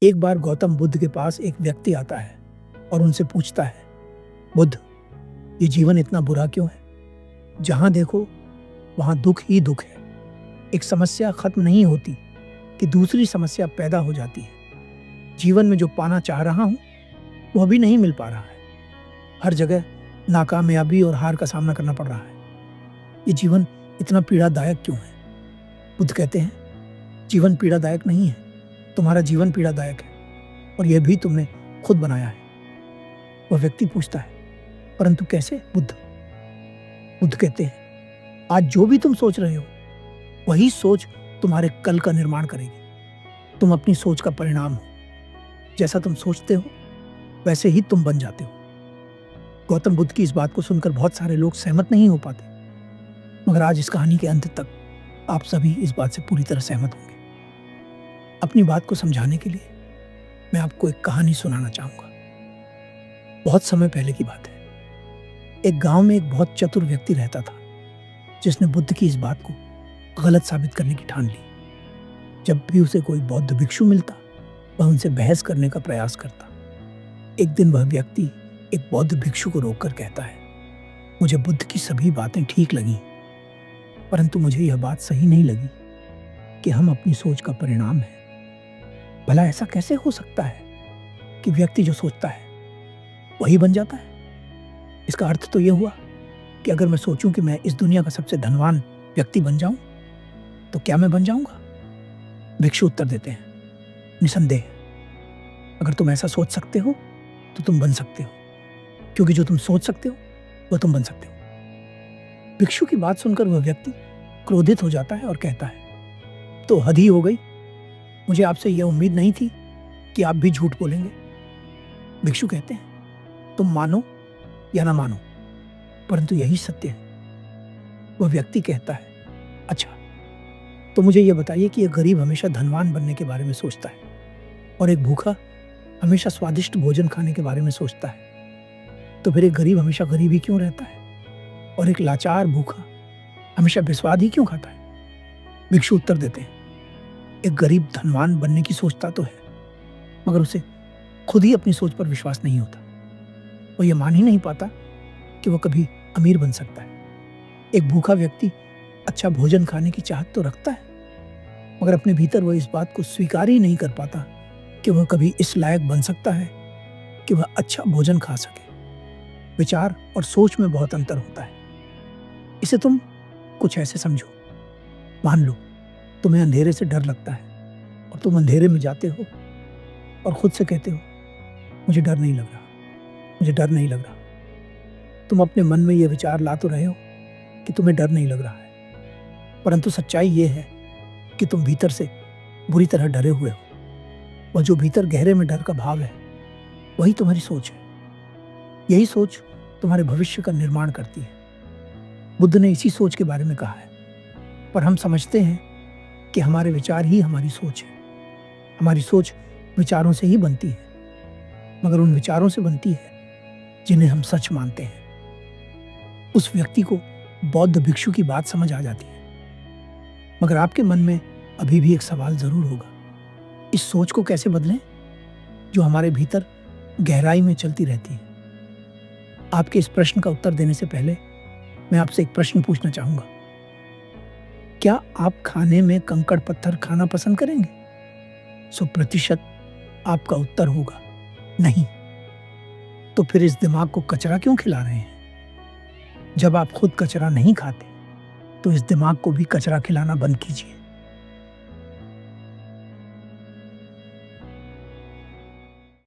एक बार गौतम बुद्ध के पास एक व्यक्ति आता है और उनसे पूछता है, बुद्ध, ये जीवन इतना बुरा क्यों है? जहां देखो वहां दुख ही दुख है। एक समस्या खत्म नहीं होती कि दूसरी समस्या पैदा हो जाती है। जीवन में जो पाना चाह रहा हूं वह भी नहीं मिल पा रहा है। हर जगह नाकामयाबी और हार का सामना करना पड़ रहा है। ये जीवन इतना पीड़ादायक क्यों है? बुद्ध कहते हैं, जीवन पीड़ादायक नहीं है, तुम्हारा जीवन पीड़ादायक है और यह भी तुमने खुद बनाया है। वह व्यक्ति पूछता है, परंतु कैसे बुद्ध? बुद्ध कहते हैं, आज जो भी तुम सोच रहे हो वही सोच तुम्हारे कल का निर्माण करेगी। तुम अपनी सोच का परिणाम हो। जैसा तुम सोचते हो वैसे ही तुम बन जाते हो। गौतम बुद्ध की इस बात को सुनकर बहुत सारे लोग सहमत नहीं हो पाते, मगर आज इस कहानी के अंत तक आप सभी इस बात से पूरी तरह सहमत होंगे। अपनी बात को समझाने के लिए मैं आपको एक कहानी सुनाना चाहूंगा। बहुत समय पहले की बात है। एक गांव में एक बहुत चतुर व्यक्ति रहता था, जिसने बुद्ध की इस बात को गलत साबित करने की ठान ली। जब भी उसे कोई बौद्ध भिक्षु मिलता, वह उनसे बहस करने का प्रयास करता। एक दिन वह व्यक्ति एक बौद्ध भिक्षु को रोककर कहता है, मुझे बुद्ध की सभी बातें ठीक लगी, परंतु मुझे यह बात सही नहीं लगी कि हम अपनी सोच का परिणाम है। भला ऐसा कैसे हो सकता है कि व्यक्ति जो सोचता है वही बन जाता है? इसका अर्थ तो यह हुआ कि अगर मैं सोचूं कि मैं इस दुनिया का सबसे धनवान व्यक्ति बन जाऊं, तो क्या मैं बन जाऊंगा? भिक्षु उत्तर देते हैं, निसंदेह, अगर तुम ऐसा सोच सकते हो तो तुम बन सकते हो, क्योंकि जो तुम सोच सकते हो वह तुम बन सकते हो। भिक्षु की बात सुनकर वह व्यक्ति क्रोधित हो जाता है और कहता है, तो हद ही हो गई, मुझे आपसे यह उम्मीद नहीं थी कि आप भी झूठ बोलेंगे। भिक्षु कहते हैं, तुम मानो या ना मानो, परंतु यही सत्य है। वह व्यक्ति कहता है, अच्छा, तो मुझे यह बताइए कि यह गरीब हमेशा धनवान बनने के बारे में सोचता है और एक भूखा हमेशा स्वादिष्ट भोजन खाने के बारे में सोचता है, तो फिर एक गरीब हमेशा गरीब ही क्यों रहता है और एक लाचार भूखा हमेशा बेस्वाद ही क्यों खाता है? भिक्षु उत्तर देते हैं, एक गरीब धनवान बनने की सोचता तो है, मगर उसे खुद ही अपनी सोच पर विश्वास नहीं होता। वो ये मान ही नहीं पाता कि वो कभी अमीर बन सकता है। एक भूखा व्यक्ति अच्छा भोजन खाने की चाहत तो रखता है, मगर अपने भीतर वह इस बात को स्वीकार ही नहीं कर पाता कि वह कभी इस लायक बन सकता है कि वह अच्छा भोजन खा सके। विचार और सोच में बहुत अंतर होता है। इसे तुम कुछ ऐसे समझो, मान लो तुम्हें अंधेरे से डर लगता है और तुम अंधेरे में जाते हो और खुद से कहते हो, मुझे डर नहीं लग रहा, मुझे डर नहीं लग रहा। तुम अपने मन में यह विचार ला तो रहे हो कि तुम्हें डर नहीं लग रहा है, परंतु सच्चाई यह है कि तुम भीतर से बुरी तरह डरे हुए हो। वह जो भीतर गहरे में डर का भाव है, वही तुम्हारी सोच है। यही सोच तुम्हारे भविष्य का निर्माण करती है। बुद्ध ने इसी सोच के बारे में कहा है, पर हम समझते हैं कि हमारे विचार ही हमारी सोच है। हमारी सोच विचारों से ही बनती है, मगर उन विचारों से बनती है जिन्हें हम सच मानते हैं। उस व्यक्ति को बौद्ध भिक्षु की बात समझ आ जाती है, मगर आपके मन में अभी भी एक सवाल जरूर होगा, इस सोच को कैसे बदलें जो हमारे भीतर गहराई में चलती रहती है? आपके इस प्रश्न का उत्तर देने से पहले मैं आपसे एक प्रश्न पूछना चाहूंगा। क्या आप खाने में कंकड़ पत्थर खाना पसंद करेंगे? 100% आपका उत्तर होगा नहीं। तो फिर इस दिमाग को कचरा क्यों खिला रहे हैं? जब आप खुद कचरा नहीं खाते, तो इस दिमाग को भी कचरा खिलाना बंद कीजिए।